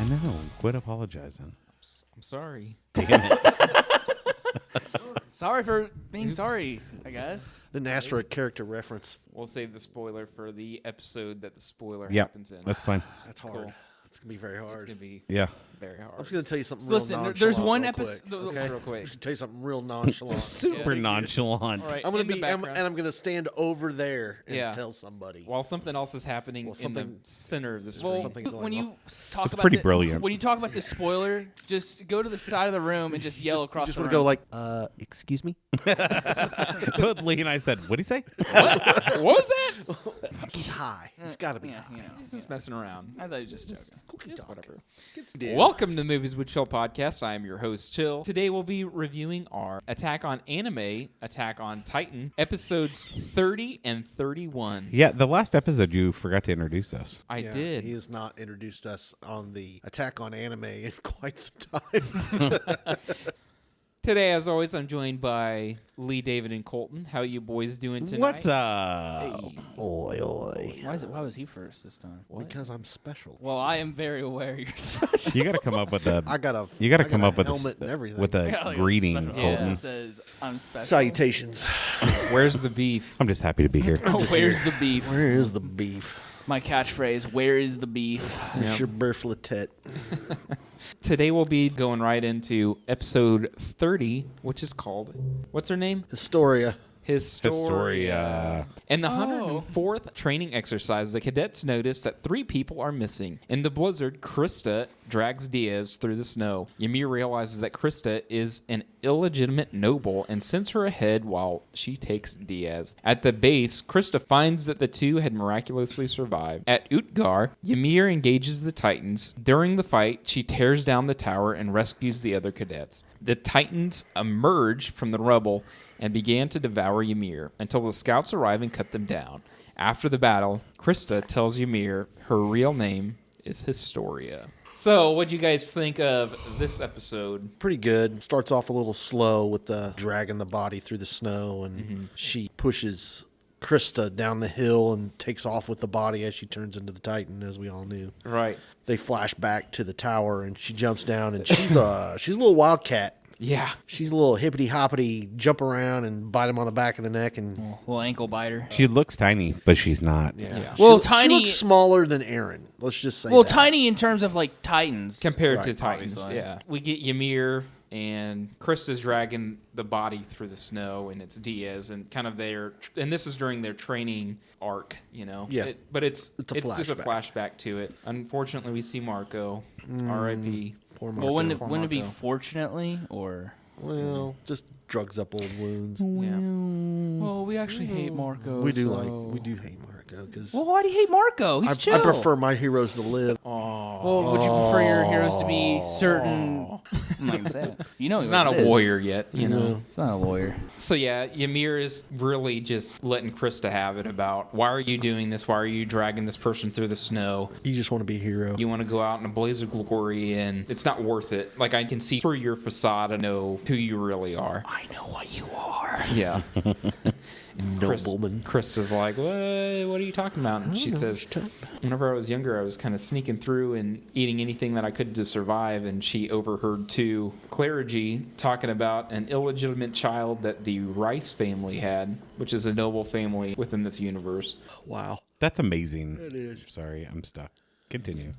know. Quit apologizing. I'm sorry. Damn it. Sorry for being sorry, I guess. Didn't ask for a character reference. We'll save the spoiler for the episode that the spoiler Yep, happens in. that's fine. That's hard. Cool. It's going to be very hard. It's going to be Yeah. very hard. I'm just going to tell you something Listen, real there's nonchalant one real episode. quick, Okay. okay? Real quick. I'm just going to tell you something real nonchalant. Super nonchalant. All right. I'm going in to the be, and background, I'm going to stand over there and Yeah. tell somebody. while something else is happening Well, in the something- center of the screen. Well, something going when you on. talk It's about pretty brilliant. When you talk about the spoiler, just go to the side of the room and just yell across just the want room. to go like, excuse me? Both Lee and I said, what'd he say? What was that? He's high. He's got to be Yeah, high. you know. He's just messing around. I thought you were just joking. Cookie Just talk. whatever. Dude. Welcome to the Movies with Chill podcast. I am your host, Chill. Today we'll be reviewing our Attack on Anime, Attack on Titan, episodes 30 and 31. Yeah, the last episode you forgot to introduce us. I Yeah, did. He has not introduced us on the Attack on Anime in quite some time. Today, as always, I'm joined by Lee, David, and Colton. How you boys doing tonight? What's up? Hey. Oi, oi. Why was he first this time? What? Because I'm special. Well, I am very aware you're special. You got to come up with a. I got a You got to I come got up with helmet and everything. with I got a like greeting, special Yeah. Colton. that says I'm special. Salutations. Where's the beef? I'm just happy to be here. Oh, where's the beef? Where is the beef? My catchphrase, where is the beef? It's your berfletet. Today, we'll be going right into episode 30, which is called, what's her name? Historia. Historia. In the Oh. 104th training exercise, the cadets notice that 3 people are missing. In the blizzard, Krista drags Diaz through the snow. Ymir realizes that Krista is an illegitimate noble and sends her ahead while she takes Diaz. At the base, Krista finds that the two had miraculously survived. At Utgar, Ymir engages the Titans. During the fight, she tears down the tower and rescues the other cadets. The Titans emerge from the rubble and began to devour Ymir until the scouts arrive and cut them down. After the battle, Krista tells Ymir her real name is Historia. So, what'd you guys think of this episode? Pretty good. Starts off a little slow with the dragging the body through the snow, and she pushes Krista down the hill and takes off with the body as she turns into the Titan, as we all knew. Right. They flash back to the tower, and she jumps down, and she's a little wildcat. Yeah. She's a little hippity hoppity, jump around and bite him on the back of the neck, and Little ankle biter. She looks tiny, but she's not. Yeah. Well, she tiny- looks smaller than Aaron. Let's just say Well, that. tiny in terms of like Titans. Compared to Right, Titans, obviously. yeah. We get Ymir and Krista's dragging the body through the snow, and it's Diaz, and kind of and this is during their training arc, you know. Yeah. But it's It's a just a flashback. flashback to it. Unfortunately, we see Marco, R.I.P. Poor Well, wouldn't it, Poor wouldn't it be Marco. fortunately or? Well, just drugs up old wounds. Yeah. Well, we actually hate Marco. We do so- we do hate Marco because Well, why do you hate Marco? He's I chill. prefer my heroes to live. Well, would you prefer your heroes to be certain? I'm not gonna say it. You know, He's what not it a is. warrior yet, you know. He's not a lawyer. So yeah, Ymir is really just letting Krista have it about, why are you doing this? Why are you dragging this person through the snow? You just want to be a hero. You want to go out in a blaze of glory, and it's not worth it. Like, I can see through your facade and know who you really are. I know what you are. Yeah. Nobleman. Chris is like, what are you talking about? And she says, whenever I was younger, I was kind of sneaking through and eating anything that I could to survive. And she overheard two clergy talking about an illegitimate child that the Rice family had, which is a noble family within this universe. Wow. That's amazing. It is. Sorry, I'm stuck. Continue.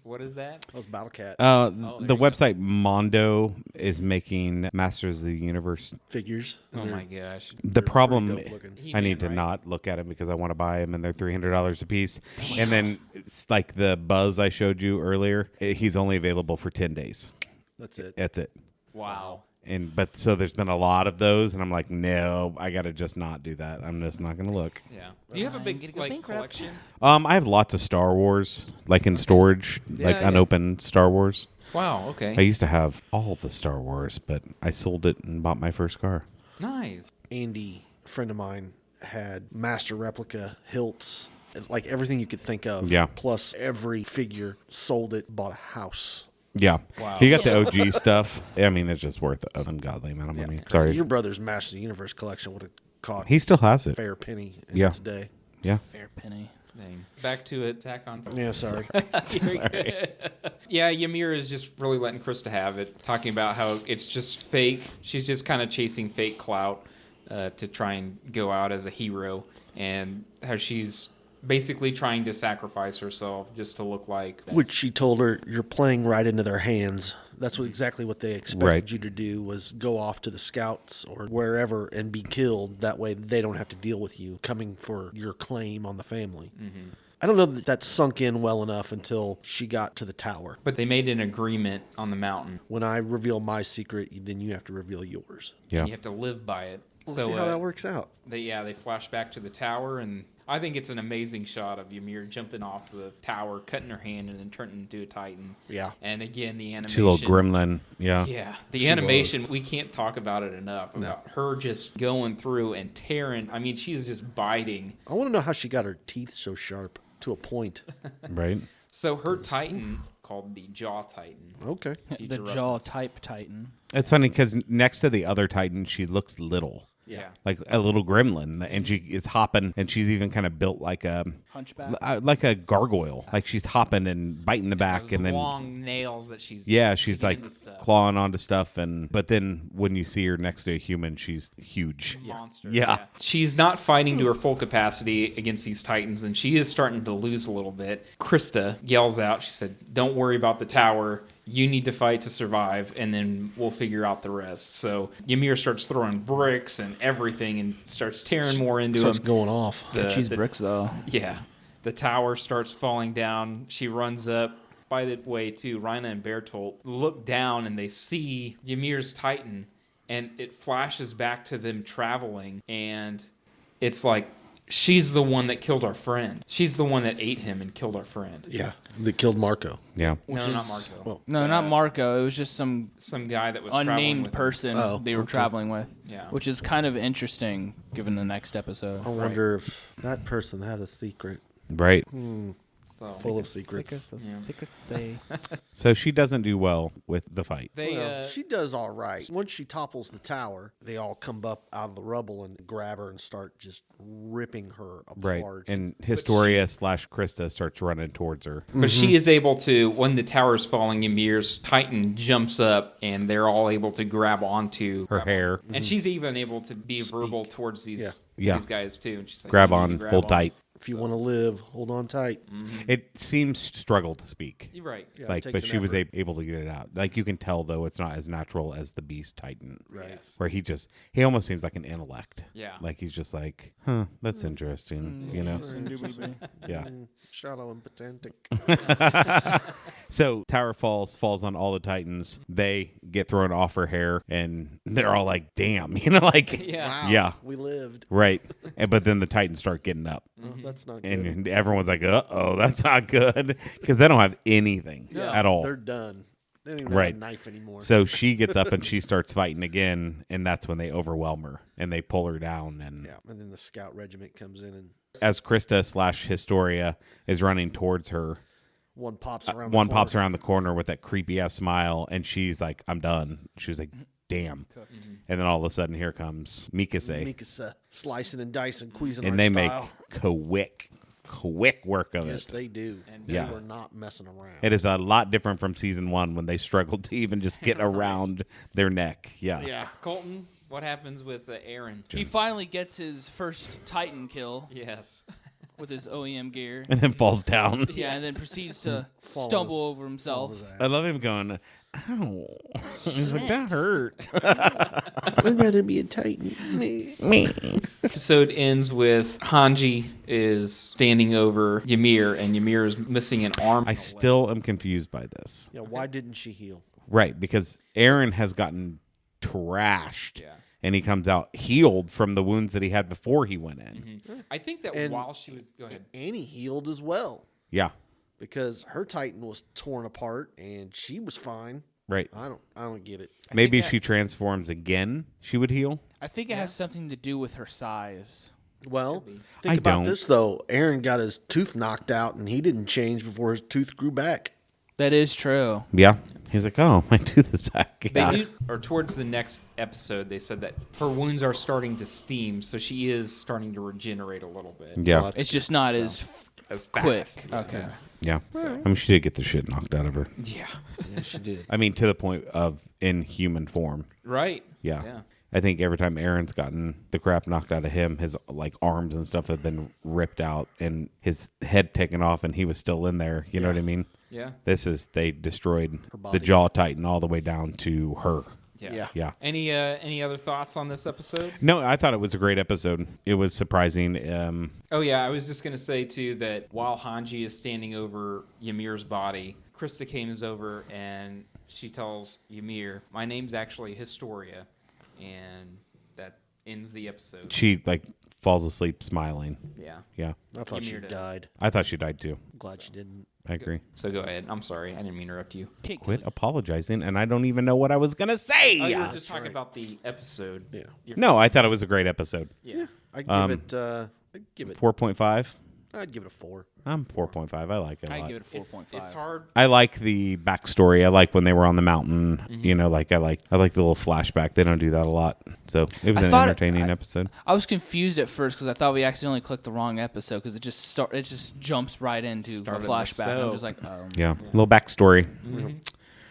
What is that? That was Battle Cat there The you go. website Mondo is making Masters of the Universe. figures. Oh my gosh. The problem, pretty dope looking. I need He-Man, to right? not look at them because I want to buy them and they're $300 a piece. And then it's like the Buzz I showed you earlier, he's only available for 10 days. That's it. That's it. Wow. But so there's been a lot of those, and I'm like, no, I gotta just not do that. I'm just not gonna look. Yeah. Do you have a big go bankrupt. collection? I have lots of Star Wars, like in storage, like yeah. unopened Star Wars. Wow. I Okay. used to have all the Star Wars, but I sold it and bought my first car. Nice. Andy, a friend of mine, had master replica hilts, like everything you could think of. Yeah. Plus every figure, sold it, bought a house. Yeah. Wow. You got the OG stuff. I mean, it's just worth an ungodly amount of money. Sorry. Your brother's Master of the Universe collection would have cost He still has a it. fair penny in Yeah. its day. Yeah. Fair penny. Dang. Back to it. Attack on. Yeah, sorry. Yeah, Ymir is just really letting Krista have it, talking about how it's just fake. She's just kind of chasing fake clout to try and go out as a hero, and how she's basically trying to sacrifice herself just to look like. Which she told her, you're playing right into their hands. That's exactly what they expected you to do, was go off to the scouts or wherever and be killed. That way they don't have to deal with you coming for your claim on the family. Mm-hmm. I don't know that sunk in well enough until she got to the tower. But they made an agreement on the mountain. When I reveal my secret, then you have to reveal yours. Yeah. You have to live by it. We'll So see how that works out. They flash back to the tower, and I think it's an amazing shot of Ymir jumping off the tower, cutting her hand, and then turning into a Titan. Yeah. And again, the animation. She's a little gremlin. Yeah. Yeah. The animation, we can't talk about it enough. About her just going through and tearing. I mean, she's just biting. I want to know how she got her teeth so sharp to a point. Right. So her Titan, called the Jaw Titan. Okay. The Future jaw reference. type Titan. It's funny because next to the other Titan, she looks little. Yeah. Like a little gremlin, and she is hopping, and she's even kind of built like a gargoyle. Like she's hopping and biting the back, Those and then long nails that she's she's like into stuff. clawing onto stuff, but then when you see her next to a human, she's huge. Monster. Yeah. She's not fighting to her full capacity against these Titans, and she is starting to lose a little bit. Krista yells out, she said, "Don't worry about the tower. You need to fight to survive, and then we'll figure out the rest." So Ymir starts throwing bricks and everything and starts tearing more into Starts him. going off. She's bricks, though. Yeah. The tower starts falling down. She runs up. By the way, too, Rhina and Bertolt look down and they see Ymir's Titan, and it flashes back to them traveling, and it's like, she's the one that killed our friend. She's the one that ate him and killed our friend. Yeah. They killed Marco. Yeah. No, Which not is- Marco. Well, No, not Marco. It was just some Some guy that was traveling unnamed with him. person Oh, they were okay. traveling with. Yeah. Which is kind of interesting given the next episode. I wonder if that person had a secret Right. So, full of secrets. Secrets say. So she doesn't do well with the fight. they, Well, she does all right. Once she topples the tower, they all come up out of the rubble and grab her and start just ripping her Right. apart. And Historia / Krista starts running towards her. But she is able to, when the tower's falling, Ymir's Titan jumps up, and they're all able to grab onto Her hair. And she's even able to be verbal towards these Yeah. these guys too. And she's like, Grab "You need on, to grab hold on." tight. If you want to live, hold on tight. It seems struggle to speak. You're right. Yeah, it Like, takes but an she was effort. able to get it out. Like you can tell though, it's not as natural as the Beast Titan, Right. Yes. where he almost seems like an intellect. Yeah. Like he's just like, huh, that's interesting, you know? Yeah. Shallow and pedantic. So tower falls on all the Titans. They get thrown off her hair, and they're all like, "Damn," you know, like, Yeah. Wow, Yeah. we lived. right. But then the Titans start getting up, Oh, that's not good. and everyone's like, "Uh-oh, that's not good," because they don't have anything at all. They're done. They don't even Right. have a knife anymore. So she gets up and she starts fighting again, and that's when they overwhelm her and they pull her down. And yeah, and then the scout regiment comes in and as Krista / Historia is running towards her, one pops around. one pops around the corner with that creepy ass smile, and she's like, "I'm done." She was like, "Damn!" And then all of a sudden, here comes Mikase, Mikasa slicing and dicing Cuisinart and they style. make quick work of Yes, it. they do. And They Yeah. were not messing around. It is a lot different from season 1 when they struggled to even just get around their neck. Yeah. Yeah. Colton, what happens with Aaron? He finally gets his first Titan kill Yes. with his OEM gear. And then falls down. Yeah, and then proceeds to Fall stumble on over himself. his ass. I love him going, "Ow." He's like, "That hurt." I'd rather be a Titan. Episode ends with Hanji is standing over Ymir, and Ymir is missing an arm. I still am confused by this. Yeah, why didn't she heal? Right, because Aaron has gotten trashed. Yeah. And he comes out healed from the wounds that he had before he went in. I think that And- while she was... Go ahead. Annie healed as well Yeah. because her Titan was torn apart and she was fine. Right. I don't get it. Maybe that- if she transforms again, she would heal. I think it has something to do with her size. Well, be. think I about don't. this though. Aaron got his tooth knocked out and he didn't change before his tooth grew back. That is true. Yeah. He's like, "Oh, my tooth is back." They Yeah. do, or towards the next episode, they said that her wounds are starting to steam, so she is starting to regenerate a little bit. Yeah. Well, It's just not as as quick. fast. Okay. Yeah. I mean, she did get the shit knocked out of her. Yeah. Yeah, she did. I mean, to the point of in human form. Right. Yeah. Yeah. I think every time Aaron's gotten the crap knocked out of him, his like arms and stuff have been ripped out and his head taken off, and he was still in there. You know what I mean? Yeah. They destroyed body. the jaw titan all the way down to her. Yeah. Yeah. Any other thoughts on this episode? No, I thought it was a great episode. It was surprising. Oh yeah, I was just gonna say too that while Hanji is standing over Ymir's body, Krista comes over and she tells Ymir, "My name's actually Historia," and that ends the episode. She like falls asleep smiling. Yeah. Yeah. I thought she Ymir does. died. I thought she died too. I'm glad she didn't. I agree. So go ahead. I'm sorry, I didn't mean to interrupt you. Quit apologizing, and I don't even know what I was gonna say. Oh, you were just talking about the episode. Yeah. No, I thought it was a great episode. Yeah. I'd give it 4.5. I'd give it a 4. I'm 4.5. I like it a I'd lot. give it a 4.5. It's hard. I like the backstory. I like when they were on the mountain. Mm-hmm. You know, like I like the little flashback. They don't do that a lot, so it was I an thought- entertaining episode. I was confused at first because I thought we accidentally clicked the wrong episode because it just jumps right into a Started in the flashback. And I'm stove. just like, Yeah, a little backstory.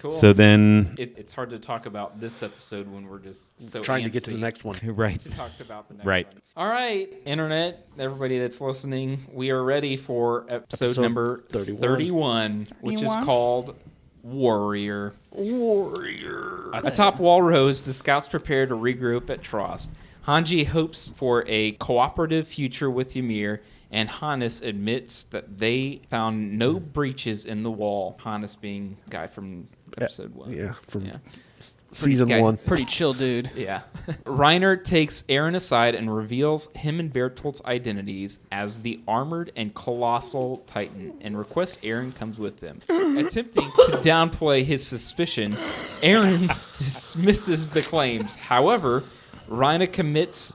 Cool. So then, It's hard to talk about this episode when we're just so Trying to get to antsy the next one. right, to talk about the next Right. one. All right, internet, everybody that's listening, we are ready for episode number 31, which is called Warrior. Atop Walrose, the scouts prepare to regroup at Trost. Hanji hopes for a cooperative future with Ymir, and Hannes admits that they found no breaches in the wall. Hannes being the guy from episode 1. Yeah, from Yeah. season guy. 1. pretty chill, dude. Yeah. Reiner takes Eren aside and reveals him and Bertolt's identities as the armored and colossal Titan and requests Eren comes with them. Attempting to downplay his suspicion, Eren dismisses the claims. However, Reiner commits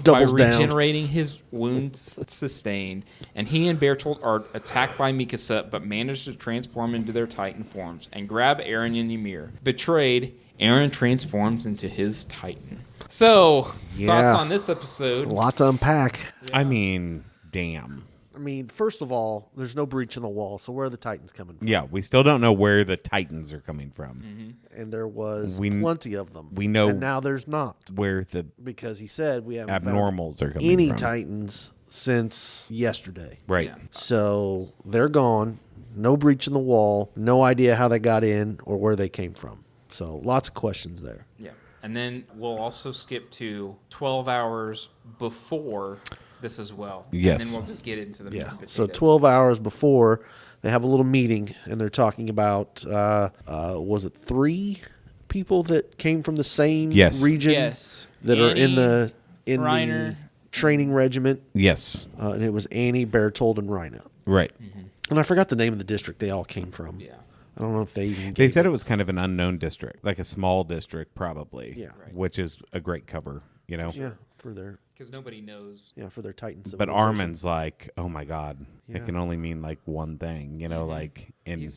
Doubles by down. regenerating his wounds sustained, and he and Bertolt are attacked by Mikasa, but manage to transform into their Titan forms and grab Eren and Ymir. Betrayed, Eren transforms into his Titan. So, Yeah. thoughts on this episode? A lot to unpack. I mean, damn. I mean, first of all, there's no breach in the wall, so where are the Titans coming from? Yeah, we still don't know where the Titans are coming from. And there was We- plenty of them. we know- and now there's not, Where the because he said we haven't abnormals are found coming any from. Titans since yesterday. Right. Yeah. So they're gone. No breach in the wall. No idea how they got in or where they came from. So lots of questions there. Yeah. And then we'll also skip to 12 hours before this as well. Yes. And then we'll just get into the meat Yeah. and potatoes. So 12 hours before, they have a little meeting, and they're talking about, was it 3 people that came from the same Yes. region Yes. that are in Annie, the Reiner. training regiment? Yes. And it was Annie, Bertold, and Rhina. Right. And I forgot the name of the district they all came from. Yeah. I don't know if they even They gave said it was kind of an unknown district, like a small district, probably. Yeah. Right. Which is a great cover, you know. Yeah, for their Because nobody knows. Titans. But Armin's like, oh my god, Yeah. it can only mean like one thing, you know, like in.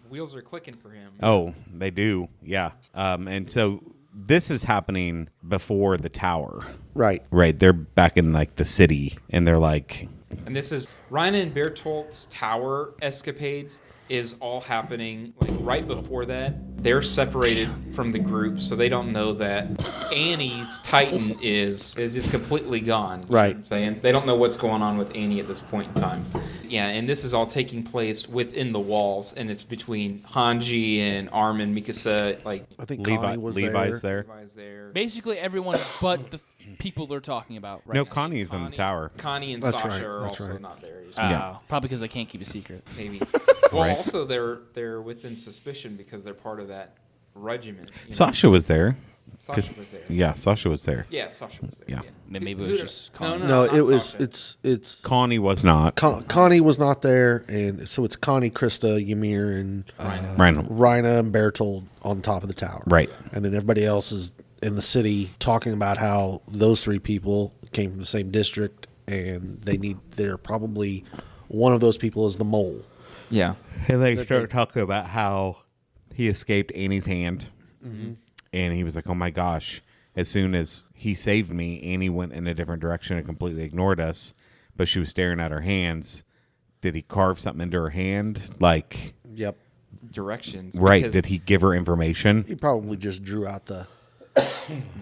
Wheels are clicking for him. Oh, they do, yeah. And so this is happening before the tower, Right. right? They're back in like the city, and they're like, And this is Reiner and Bertolt's tower escapades is all happening like right before that. They're separated from the group, so they don't know that Annie's Titan is just completely gone. You know Right. what I'm saying? They don't know what's going on with Annie at this point in time. Yeah, and this is all taking place within the walls, and it's between Hanji and Armin, Mikasa, like I think Connie was Levi's there. Levi's there. Basically, everyone but the people they're talking about right No, now. Connie's in the tower. Connie and That's Sasha right, are that's also right. not there. Yeah. Probably because they can't keep a secret. Maybe. Well, Right. also they're within suspicion because they're part of that regiment. you know? Sasha was there. Sasha was there. Yeah, Sasha was there. Yeah, Sasha was there. Yeah. Maybe it Who was the- just no, Connie. No, not it was. Sasha. It's. Connie was not. Connie was not there, and so it's Connie, Krista, Ymir, and Rhino. Rhina and Bertold on top of the tower. Right. And then everybody else is in the city talking about how those 3 people came from the same district, and they're probably one of those people is the mole. Yeah. And they start talking about how he escaped Annie's hand. And he was like, oh my gosh. As soon as he saved me, Annie went in a different direction and completely ignored us. But she was staring at her hands. Did he carve something into her hand? Like, Yep. Directions. right. because- Did he give her information? He probably just drew out the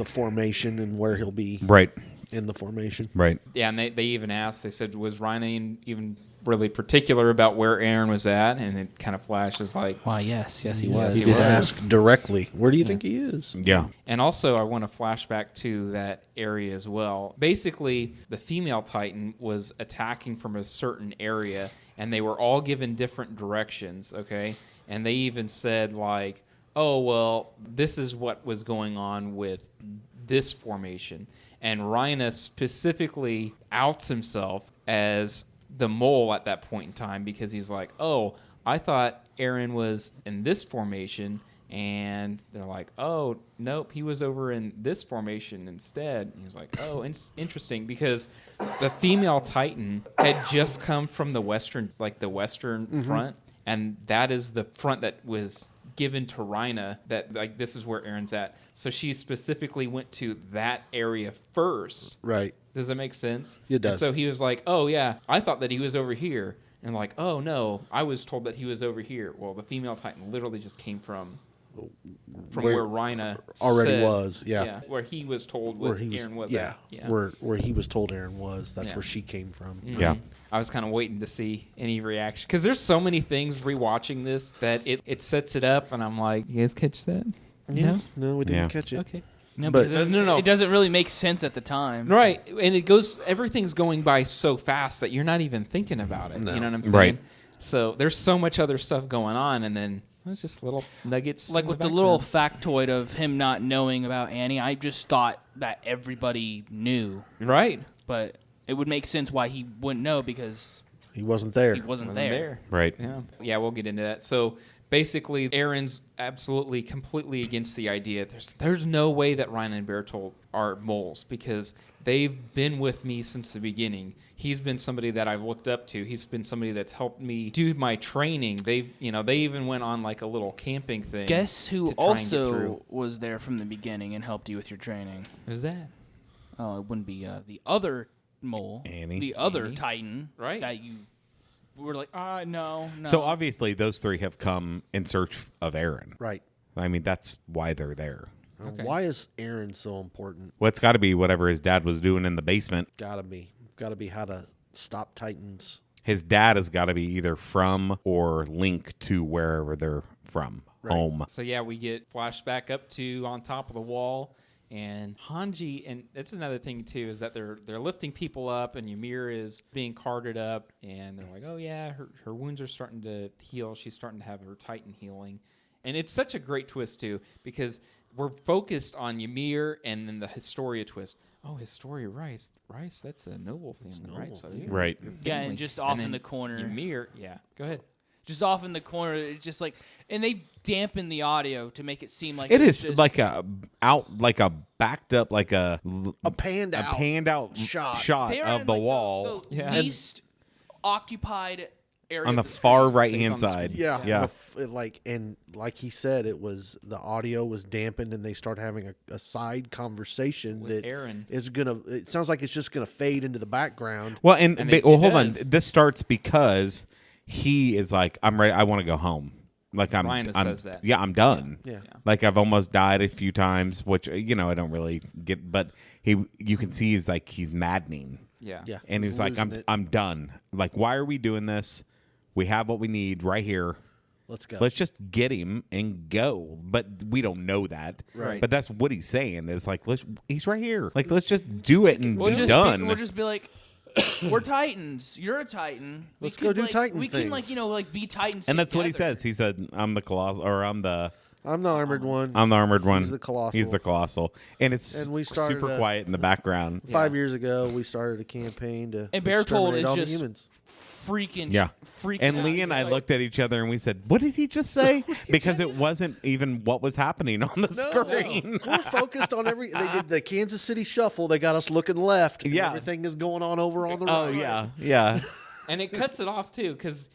formation and where he'll be Right. in the formation. Right. Yeah, and they even asked, they said, was Ryan even really particular about where Aaron was at? And it kind of flashes like, Why, yes, he Yes, was. He he did was. ask directly, where do you think he is? Yeah. and also I want to flash back to that area as well. Basically, the female Titan was attacking from a certain area, and they were all given different directions, okay? And they even said like, oh, well, this is what was going on with this formation. And Rhina specifically outs himself as the mole at that point in time because he's like, oh, I thought Aaron was in this formation. And they're like, oh, nope, he was over in this formation instead. And he was like, oh, interesting, because the female Titan had just come from the western front. And that is the front that was given to Rhina, that like this is where Aaron's at. So she specifically went to that area first. Right. Does that make sense? It does. And so he was like, oh yeah, I thought that he was over here. And like, oh no, I was told that he was over here. Well, the female Titan literally just came from where Rhina already said- was, yeah. where he was told Where was he was, Aaron was yeah, at. Yeah. where he was told Aaron was. That's Yeah. where she came from. Yeah. I was kind of waiting to see any reaction because there's so many things rewatching this that it sets it up, and I'm like, you guys catch that? Yeah. No, we didn't Yeah. catch it. Okay. No, But- because No. it doesn't really make sense at the time. Right, and it goes. Everything's going by so fast that you're not even thinking about it. No. You know what I'm saying? Right. So there's so much other stuff going on, and then it's just little nuggets. Like in with the background. little factoid of him not knowing about Annie, I just thought that everybody knew, right. but it would make sense why he wouldn't know because He wasn't there. he wasn't Wasn't there. there. Right. Yeah, we'll get into that. So basically, Aaron's absolutely, completely against the idea. There's no way that Ryan and Bertolt are moles because they've been with me since the beginning. He's been somebody that I've looked up to. He's been somebody that's helped me do my training. They even went on like a little camping thing. Guess who to try and get also through. was there from the beginning and helped you with your training? Who's that? Oh, it wouldn't be the other mole, Annie. the other Annie. Titan, Right. That you were like, no. So obviously those three have come in search of Aaron. Right. I mean, that's why they're there. Okay. Why is Aaron so important? Well, it's got to be whatever his dad was doing in the basement. Gotta be how to stop Titans. His dad has got to be either from or linked to wherever they're from, Right. home. So yeah, we get flashback up to on top of the wall, and Hanji, and that's another thing too, is that they're lifting people up, and Ymir is being carted up, and they're like, oh yeah, her wounds are starting to heal. She's starting to have her Titan healing, and it's such a great twist too because we're focused on Ymir and then the Historia twist. Oh, Historia Rice, that's a noble family, right? So yeah, Right. your Yeah, and family. just off in then the corner. Ymir, yeah, go ahead. just off in the corner, it's just like, and they dampen the audio to make it seem like It it's is just, like a backed up, like a panned out shot they're of in, the like, wall the Yeah. least occupied area on the of the far screen. right It's hand on the side. screen. Yeah. Yeah. Like he said, it was the audio was dampened, and they start having a side conversation With that Aaron. is gonna. It sounds like it's just gonna fade into the background. Well, and it hold on. does. This starts because he is like, I'm ready. I want to go home. Like Ryan I'm says that. Yeah, I'm done. Yeah. Like I've almost died a few times, which I don't really get. But you can see he's maddening. Yeah. Yeah. And he was like, losing it. I'm done. Like, why are we doing this? We have what we need right here. Let's go. Let's just get him and go. But we don't know that. Right. But that's what he's saying is like, he's right here. Like, let's just do it and We'll be just done. we'll just be like, we're Titans. You're a Titan. Let's go do Titan We can things. be Titans. And that's what he together. says. He said, I'm the colossal, or I'm the armored one. armored one. He's the colossal. He's the colossal. And it's And we started super a- quiet in the background. 5 years ago, we started a campaign to And Bertold exterminate is all the just humans. freaking. Yeah. Freaking And out. Lee He's and I like, looked at each other and we said, what did he just say? Because it wasn't even what was happening on the screen. We're focused on every. They did the Kansas City Shuffle. They got us looking left. and Yeah. everything is going on over on the right. Oh, yeah. Yeah. And it cuts it off too, because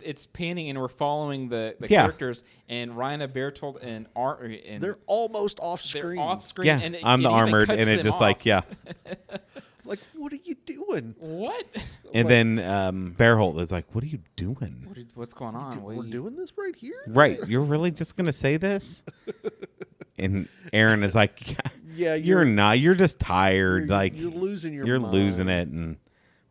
it's panning and we're following the Yeah. characters, and Rhina, Bertolt, and They're almost off they're screen. off screen. Yeah. And I'm the even armored. cuts And it them just off. like, yeah. Like, what are you doing? What? And then Bearholt is like, "What are you doing? What's going on? We're doing this right here? Right? You're really just gonna say this?" And Aaron is like, Yeah, you're not. You're just tired. You're losing your You're mind. losing it." And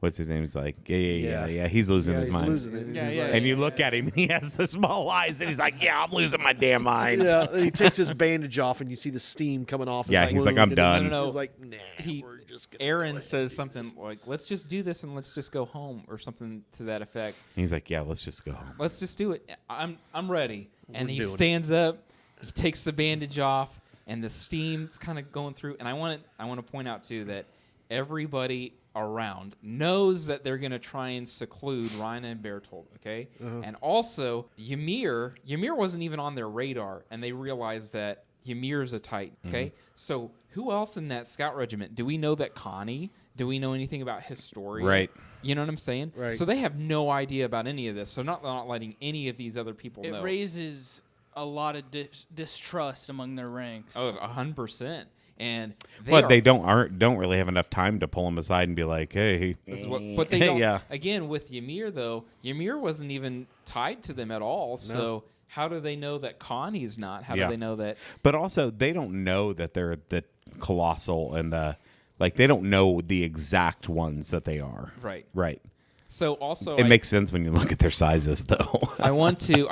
what's his name? He's like, yeah. He's losing his mind. Losing it. Yeah, He's yeah. like- And you look at him, and he has the small eyes, and he's like, "Yeah, I'm losing my damn mind." Yeah, and he takes his bandage off, and you see the steam coming off. his Yeah, he's like, wound, "I'm and done." He's, No, no, he's like, "Nah, he- we're just gonna Aaron play says this." something like, "Let's just do this and let's just go home," or something to that effect. He's like, "Yeah, let's just go home." Let's just do it. I'm ready. And We're he doing it. stands up. He takes the bandage off, and the steam's kind of going through. And I want to point out too that everybody around knows that they're going to try and seclude Rhina and Bertolt, okay? And also, Ymir wasn't even on their radar, and they realized that Ymir's a Titan, okay? So who else in that scout regiment? Do we know that Connie? Do we know anything about Historia? Right. You know what I'm saying? Right. So they have no idea about any of this. So not letting any of these other people It know. raises a lot of distrust among their ranks. Oh, 100%. And But they don't really have enough time to pull him aside and be like, "Hey." but they don't. Yeah. Again, with Ymir though, Ymir wasn't even tied to them at all. So how do they know that Connie's not? How Yeah. do they know that? But also, they don't know that they're the colossal and the they don't know the exact ones that they are. Right. Right. So also, It makes sense when you look at their sizes, though. I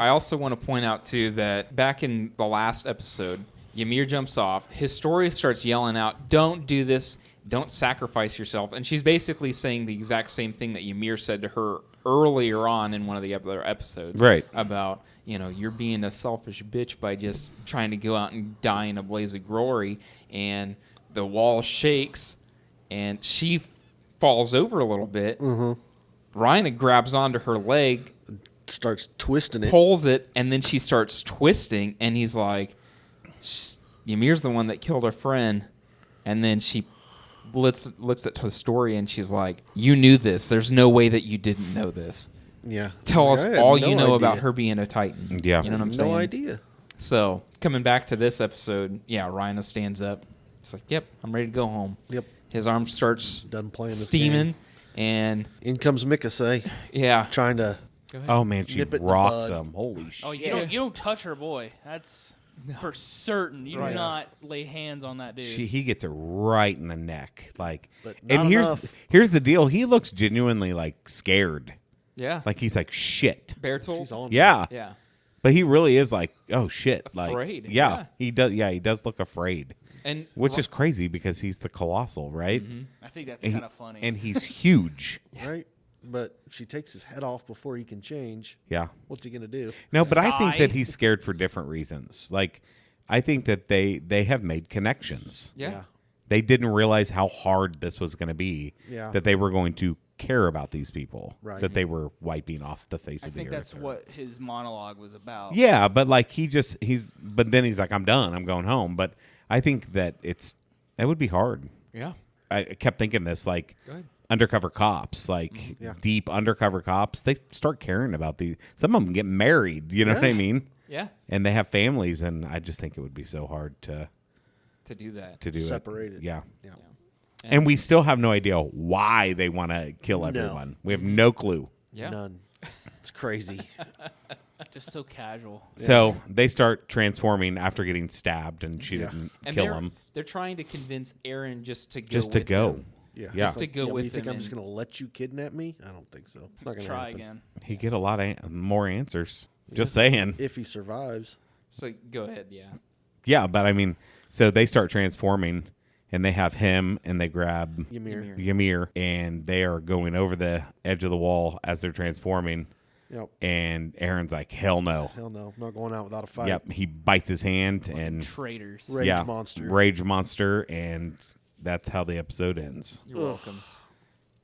also want to point out too that back in the last episode, Ymir jumps off. Historia starts yelling out, "Don't do this! Don't sacrifice yourself!" And she's basically saying the exact same thing that Ymir said to her earlier on in one of the other episodes, Right. About you're being a selfish bitch by just trying to go out and die in a blaze of glory. And the wall shakes, and she falls over a little bit. Rhina grabs onto her leg, Starts twisting it. pulls it, and then she starts twisting, and he's like, Ymir's the one that killed her friend. And then she looks at Historia, and she's like, "You knew this. There's no way that you didn't know this. Yeah. Tell us I had all no you know idea. about her being a Titan." Yeah. You know what I'm saying? No idea. So, coming back to this episode, Rhina stands up. It's like, "Yep, I'm ready to go home." Yep. His arm starts Done playing this steaming, game. and In comes Mikase, trying to. Go ahead. Oh, man, she Nip it in the rocks bud. him. Holy shit. Oh, you don't touch her boy. That's for certain. You Right. do not lay hands on that dude. He gets it right in the neck. But And not enough. here's the deal. He looks genuinely scared. Yeah. Like he's like, "Shit." Bertolt. She's on. Yeah. Yeah. But he really is like, "Oh shit." Afraid, Like, yeah. he does. Yeah, he does look afraid, And which is crazy because he's the colossal, right? I think that's And he- kind of funny. And he's huge. Right? But she takes his head off before he can change. Yeah. What's he going to do? No, but I think Die. that he's scared for different reasons. Like, I think that they have made connections. yeah. They didn't realize how hard this was going to be. Yeah. That they were going to care about these people. Right. That they were wiping off the face I of the think earth. that's what his monologue was about. Yeah, but but then he's like, "I'm done. I'm going home." But I think that that would be hard. Yeah. I kept thinking this, Go ahead. undercover cops, Yeah. deep undercover cops, they start caring about these. Some of them get married, you know what I mean? Yeah. And they have families, and I just think it would be so hard to To do that. do Separated. it. Yeah. Yeah. And we still have no idea why they want to kill everyone. We have no clue. Yeah. None. It's crazy. Just so casual. So they start transforming after getting stabbed, and she didn't And kill him. they're trying to convince Aaron just to go. Just to with go. them. Yeah. Yeah. Just to go What, with you think him I'm just and- going to let you kidnap me? I don't think so. It's not going to Try happen. again. He get a lot of more answers. Just saying. If he survives. So go ahead. Yeah. Yeah, but I mean, so they start transforming, and they have him, and they grab Ymir. Ymir, and they are going over the edge of the wall as they're transforming. Yep. And Aaron's like, "Hell no." Hell no. I'm not going out without a fight. Yep. He bites his hand, and Traitors. Rage monster. Rage monster, and that's how the episode ends. You're welcome.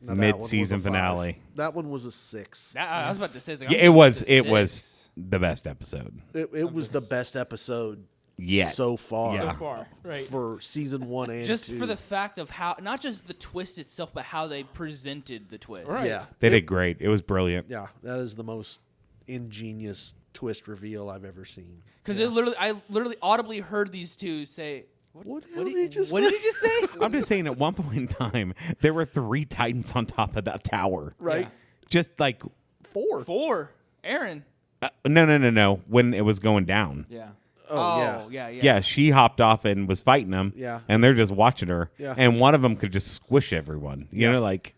Now, that one was a Mid-season 5. finale. That one was a 6. I was about to say. Like, Yeah, I'm it was. giving It a was 6. the best episode It was the best episode yet. so far. Yeah. So far, right? For season 1 and Just 2. for the fact of how, not just the twist itself, but how they presented the twist. Right. Yeah. They did great. It was brilliant. Yeah. That is the most ingenious twist reveal I've ever seen. Because I literally audibly heard these two say, What did he just What say? did he just say? I'm just saying, at one point in time, there were 3 Titans on top of that tower. Right? Yeah. Just like, 4. 4. Aaron. no. When it was going down. Yeah. Oh, yeah. Yeah, she hopped off and was fighting them. Yeah. And they're just watching her. Yeah. And one of them could just squish everyone. You know, like,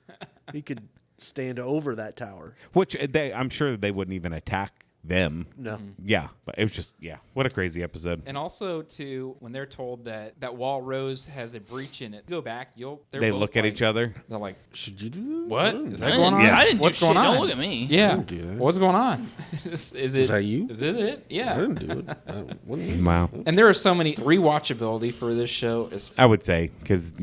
He could stand over that tower. which I'm sure they wouldn't even attack them. No. Yeah. But it was just, what a crazy episode. And also, too, when they're told that wall rose has a breach in it, go back. They look at each other. They're like, Should you do that? "What Oh. is I that going on? didn't, I didn't What's do going shit. on? Don't look at me. Yeah, Don't do that. what's going on? is it? that you? Is it? I Yeah." didn't do it. What do you- Wow. And there are so many rewatchability for this show. It's I would say, because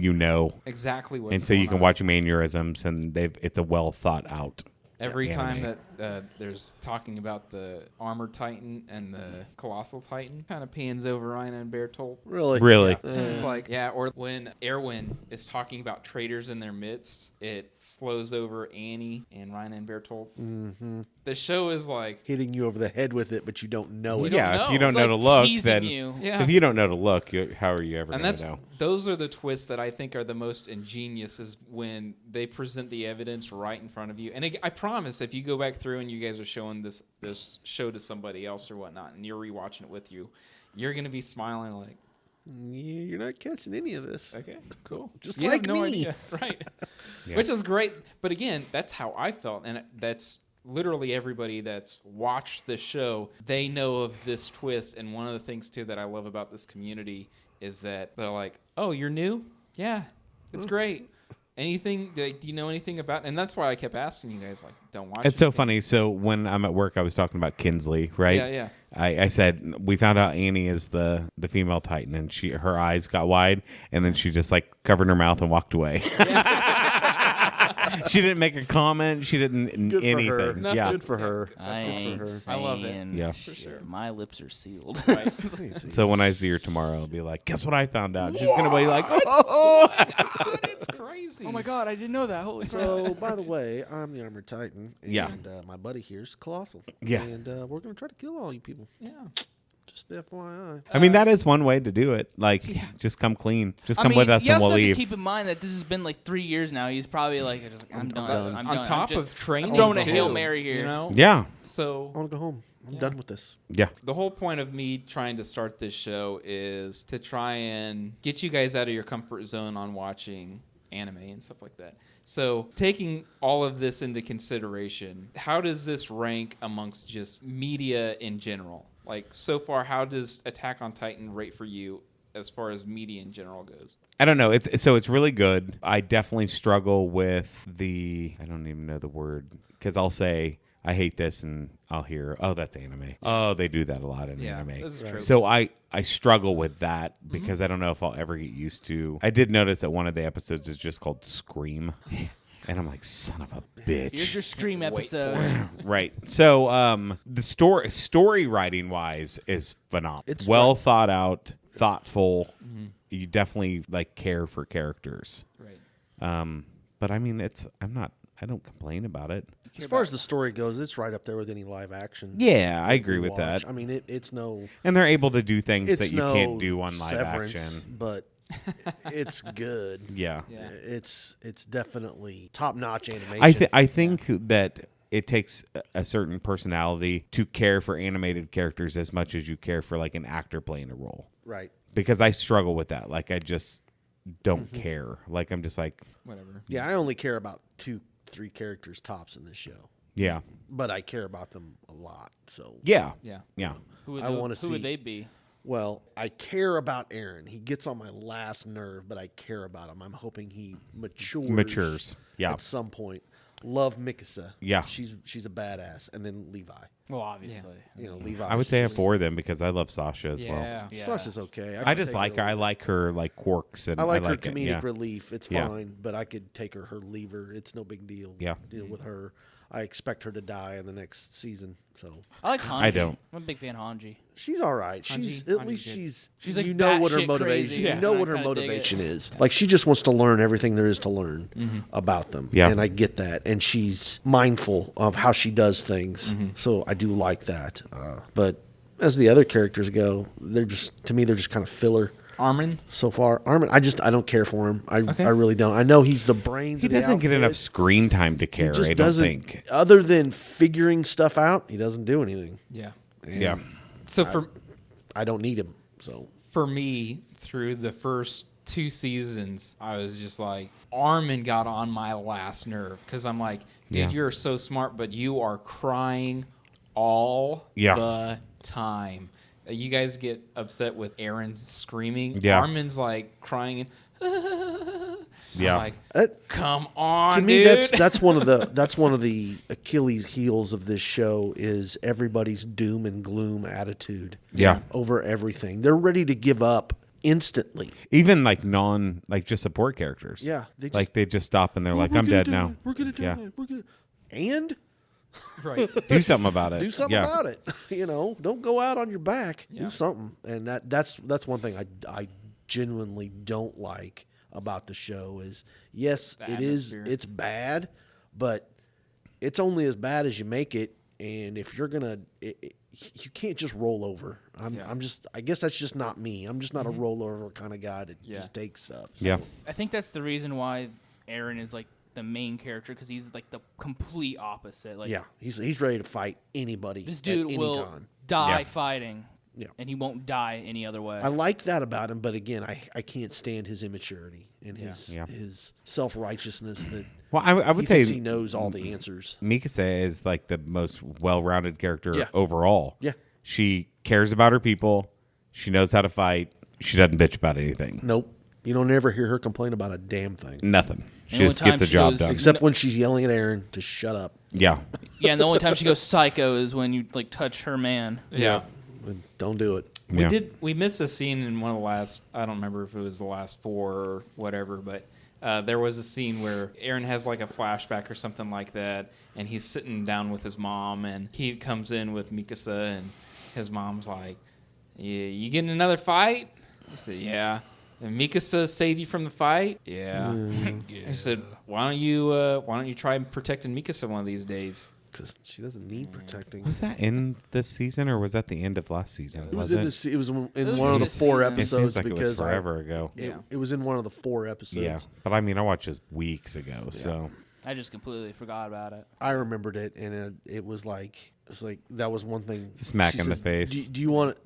exactly what's and so you going can on. watch mannerisms, and it's a well thought out. Every time anime. that there's talking about the armored titan and the colossal titan, kind of pans over Ryan and Bertolt. Really? Really. It's like, yeah, or when Erwin is talking about traitors in their midst, it slows over Annie and Ryan and Bertolt. Mm-hmm. The show is like, Hitting you over the head with it, but you don't know it. don't Yeah, know. if you don't It's know like to look, teasing then you. Yeah. if you don't know to look, how are you ever and going that's to know? those are the twists that I think are the most ingenious, is when they present the evidence right in front of you. And I promise, if you go back through and you guys are showing this show to somebody else or whatnot, and you're rewatching it with you, you're gonna be smiling like, You're not catching any of this. okay, cool, Just you like have no me. idea. Right? Yeah. Which is great. But again, that's how I felt, and that's literally everybody that's watched this show. They know of this twist, and one of the things too that I love about this community is that they're like, "Oh, you're new? Yeah, it's great." Anything? Do you know anything about? And that's why I kept asking you guys, like, don't watch. It's so anything. funny. So when I'm at work, I was talking about Kinsley, right? Yeah, yeah. I said we found out Annie is the female Titan, and her eyes got wide, and then she just like covered her mouth and walked away. She didn't make a comment. She didn't Good for anything. her. No. Yeah. Good for her. I Good ain't for her. saying I love it. Yeah. shit. sure. My lips are sealed. Right. So when I see her tomorrow, I'll be like, "Guess what I found out?" She's gonna be like, God, it's crazy. Oh my god, I didn't know that. Holy crap. So, by the way, I'm the Armored Titan. And Yeah. my buddy here's Colossal. Yeah. And we're going to try to kill all you people. Yeah. Just FYI. I mean, that is one way to do it. Like, just come clean. Just come with us you and we'll also have leave. to keep in mind that this has been like 3 years now. He's probably like, I'm done. I'm On done. top I'm of just training, throwing a too, Hail Mary here. you know. Yeah. So I want to go home. I'm Yeah. done with this. Yeah. the whole point of me trying to start this show is to try and get you guys out of your comfort zone on watching anime and stuff like that. So taking all of this into consideration, how does this rank amongst just media in general? Like, so far, how does Attack on Titan rate for you as far as media in general goes? I don't know. It's really good. I definitely struggle with I don't even know the word, because I'll say I hate this and I'll hear, oh, that's anime. Oh, they do that a lot in anime. This is true. So I struggle with that because I don't know if I'll ever get used to. I did notice that one of the episodes is just called Scream. And I'm like, son of a bitch. Here's your Scream Wait episode. Right. So the story writing wise is phenomenal. It's well thought out, thoughtful. You definitely like care for characters. Right. But I mean, I don't complain about it. As far as the story goes, it's right up there with any live action. Yeah, I agree with watch. that. I mean, it's no. And they're able to do things It's that you no can't do on live Severance, action. but it's good. Yeah. Yeah. It's definitely top notch animation. I think that it takes a certain personality to care for animated characters as much as you care for like an actor playing a role. Right. Because I struggle with that. Like I just don't care. Like I'm just like, Whatever. Yeah, I only care about 2-3 characters tops in this show, yeah. but I care about them a lot. So Yeah. Yeah. Yeah. Who would I wanna who would see- they be? well, I care about Aaron. He gets on my last nerve, but I care about him. I'm hoping he matures. Yeah. At some point. Love Mikasa. Yeah. She's a badass, and then Levi. Well, obviously. You know, Levi. I would say I have 4 of them because I love Sasha as well. Yeah. Yeah. Sasha's okay. I could just take like her. I like her like quirks and I like her it, comedic yeah. relief. It's Yeah. fine, but I could take her leave her. It's no big deal. Yeah. Deal with her. I expect her to die in the next season. So I like Hanji. I don't. I'm a big fan of Hanji. she's all right. She's at Hanji's least good. She's like you know what her batshit motivation. crazy. You Yeah. know And what I her kinda dig it. motivation is. Like she just wants to learn everything there is to learn about them. Yeah. And I get that. And she's mindful of how she does things. So I do like that. But as the other characters go, they're just kind of filler. Armin? so far. Armin, I don't care for him. I Okay. really don't. I know he's the brains. He of the doesn't get enough outfit. screen time to He care, just I don't doesn't. think. Other than figuring stuff out, he doesn't do anything. Yeah. And Yeah. So I don't need him. So for me, through the first 2 seasons, I was just like, Armin got on my last nerve because I'm like, dude, Yeah. you're so smart, but you are crying all Yeah. the time. You guys get upset with Aaron's screaming. Yeah. Armin's like crying and Yeah. I'm like, that, come on, to me, dude. that's one of the Achilles heels of this show is everybody's doom and gloom attitude. Yeah. Over everything, they're ready to give up instantly. Even like just support characters. Yeah, They just stop and they're like, "We're I'm gonna dead die. now. We're gonna die. Yeah. We're gonna and Right. Do something about it. do something Yeah. about it. Don't go out on your back. Yeah. Do something. And that's one thing I genuinely don't like about the show is yes, The it is atmosphere. it's bad, but it's only as bad as you make it. And if you're gonna, you can't just roll over. I guess that's just not me. I'm just not a rollover kind of guy that just takes stuff. So, Yeah. I think that's the reason why Aaron is like the main character because he's like the complete opposite. Like, yeah, he's ready to fight anybody. this at dude any will time. die Yeah. fighting. Yeah. And he won't die any other way. I like that about him, but again, I can't stand his immaturity and Yeah. his self righteousness that Well, I would he say thinks he knows all the answers. Mikasa is like the most well-rounded character Yeah. overall. Yeah. She cares about her people. She knows how to fight. She doesn't bitch about anything. Nope. You don't ever hear her complain about a damn thing. Nothing. She And just one gets the time she job goes- done. Except when she's yelling at Aaron to shut up. Yeah. Yeah, and the only time she goes psycho is when you like touch her man. Yeah. And don't do it. Yeah. We missed a scene in one of the last, I don't remember if it was the last 4 or whatever, but there was a scene where Aaron has like a flashback or something like that, and he's sitting down with his mom, and he comes in with Mikasa, and his mom's like, you getting another fight? He said, yeah. And Mikasa save you from the fight? Yeah. He said, why don't you try protecting Mikasa one of these days? Because she doesn't need protecting. Was that in this season or was that the end of last season? It was in this. It was in was one of the this 4 season. It episodes seems like it because was forever ago. it was in one of the 4 episodes. Yeah. But I mean, I watched this weeks ago, so. I just completely forgot about it. I remembered it, and it was like that was one thing. Smack She in the says, face. Do you want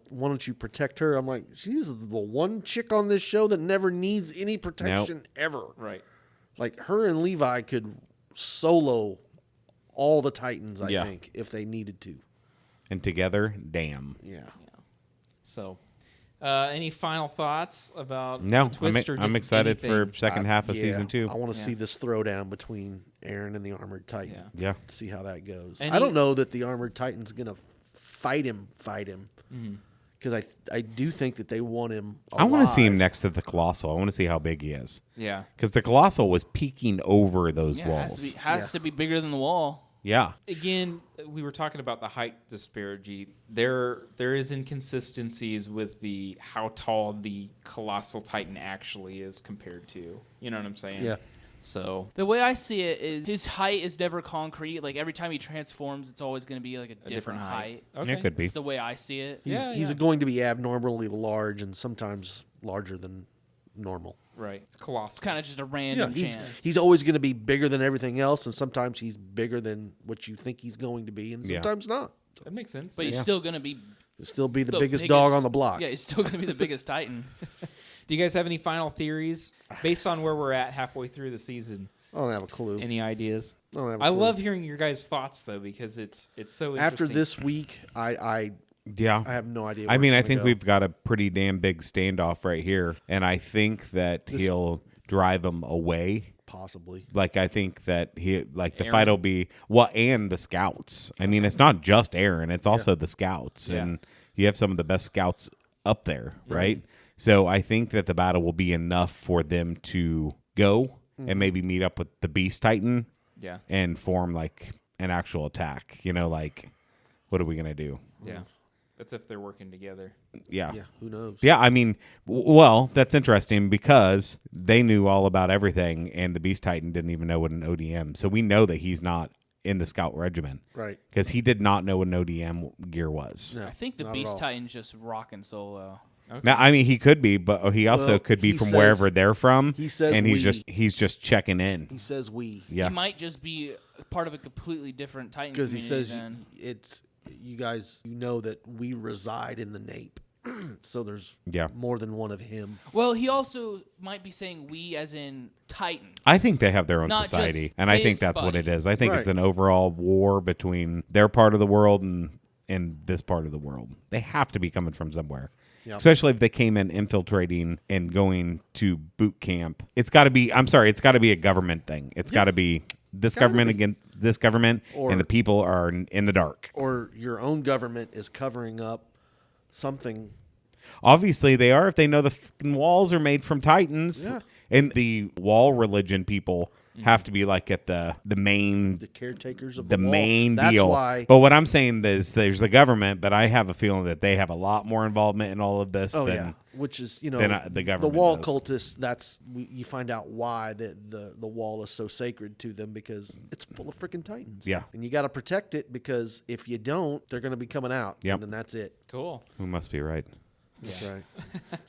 why don't you protect her? I'm like, she's the one chick on this show that never needs any protection ever. Right. Like her and Levi could solo all the Titans, I Yeah. think, if they needed to. And together, damn. Yeah. So, any final thoughts about No, the twist or I'm just excited anything? for second half of Yeah, season 2. I want to Yeah. see this throwdown between Aaron and the Armored Titan. Yeah. Yeah. See how that goes. And I don't know that the Armored Titan's gonna fight him, Mm-hmm. because I do think that they want him. I want to see him alive. next to the Colossal. I want to see how big he is. Yeah. Because the Colossal was peeking over those Yeah, walls. has to be bigger than the wall. Yeah. Again, we were talking about the height disparity. There is inconsistencies with the how tall the colossal titan actually is compared to. You know what I'm saying? Yeah. So The way I see it is his height is never concrete. Like every time he transforms, it's always going to be like a different height. Okay. It could be. That's the way I see it. He's going to be abnormally large and sometimes larger than normal. Right. It's colossal. It's kind of just a Yeah, random he's chance. he's always going to be bigger than everything else, and sometimes he's bigger than what you think he's going to be, and Yeah. sometimes not. That makes sense. but he's still going to be He'll still be the biggest dog on the block. Yeah, he's still going to be the biggest titan. Do you guys have any final theories based on where we're at halfway through the season? I don't have a clue. Any ideas? I don't have a I clue. love hearing your guys' thoughts though because it's so interesting. After this week, I Yeah. have no idea. I where mean, it's I gonna think go. we've got a pretty damn big standoff right here. And I think that he'll drive him away. possibly. Like, I think that the Aaron? fight will be, and the scouts. I mean, it's not just Aaron, it's also the scouts. Yeah. And you have some of the best scouts up there, right? So I think that the battle will be enough for them to go and maybe meet up with the Beast Titan Yeah. and form like an actual attack. Like, what are we going to do? Yeah. That's if they're working together. Yeah. Yeah, who knows? Yeah, I mean, well, that's interesting because they knew all about everything, and the Beast Titan didn't even know what an ODM. So we know that he's not in the Scout Regiment Right. because he did not know what an ODM gear was. No, I think the not at Beast all. Titan's just rocking solo. Okay. Now, I mean, he could be, but he also Well, could be he from says- wherever they're from. he says and we. he's just checking in. He says we. Yeah. He might just be part of a completely different Titan Because he community says then. it's you guys. You know that we reside in the Nape, so there's Yeah. more than one of him. Well, he also might be saying we as in Titans. I think they have their own Not just society, and I think his that's what it buddies. is. I think Right. it's an overall war between their part of the world and this part of the world. They have to be coming from somewhere. Yep. Especially if they came in infiltrating and going to boot camp. It's got to be, I'm sorry, it's got to be a government thing. It's got to be this Gotta government be. against this government, Or- and the people are in the dark. Or your own government is covering up something. Obviously, they are if they know the fucking walls are made from Titans. Yeah. And the wall religion people have to be like at the main The caretakers of the the wall. main That's deal. why. But what I'm saying is there's the government, but I have a feeling that they have a lot more involvement in all of this Oh than yeah, which is than, the the government wall does. cultists. That's you find out why the wall is so sacred to them because it's full of freaking Titans. Yeah. and you got to protect it because if you don't, they're going to be coming out. Yep. and then that's it. Cool. Who must be right? That's right.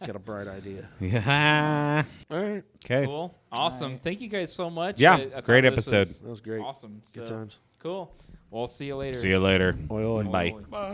Got a bright idea. Yeah. All right, Okay. Cool. Awesome. Thank you guys so much. Yeah, I thought great this episode. was that was great. Awesome. Good So, times. Cool. We'll see you later. See you later. Oi, oi. Bye. Bye.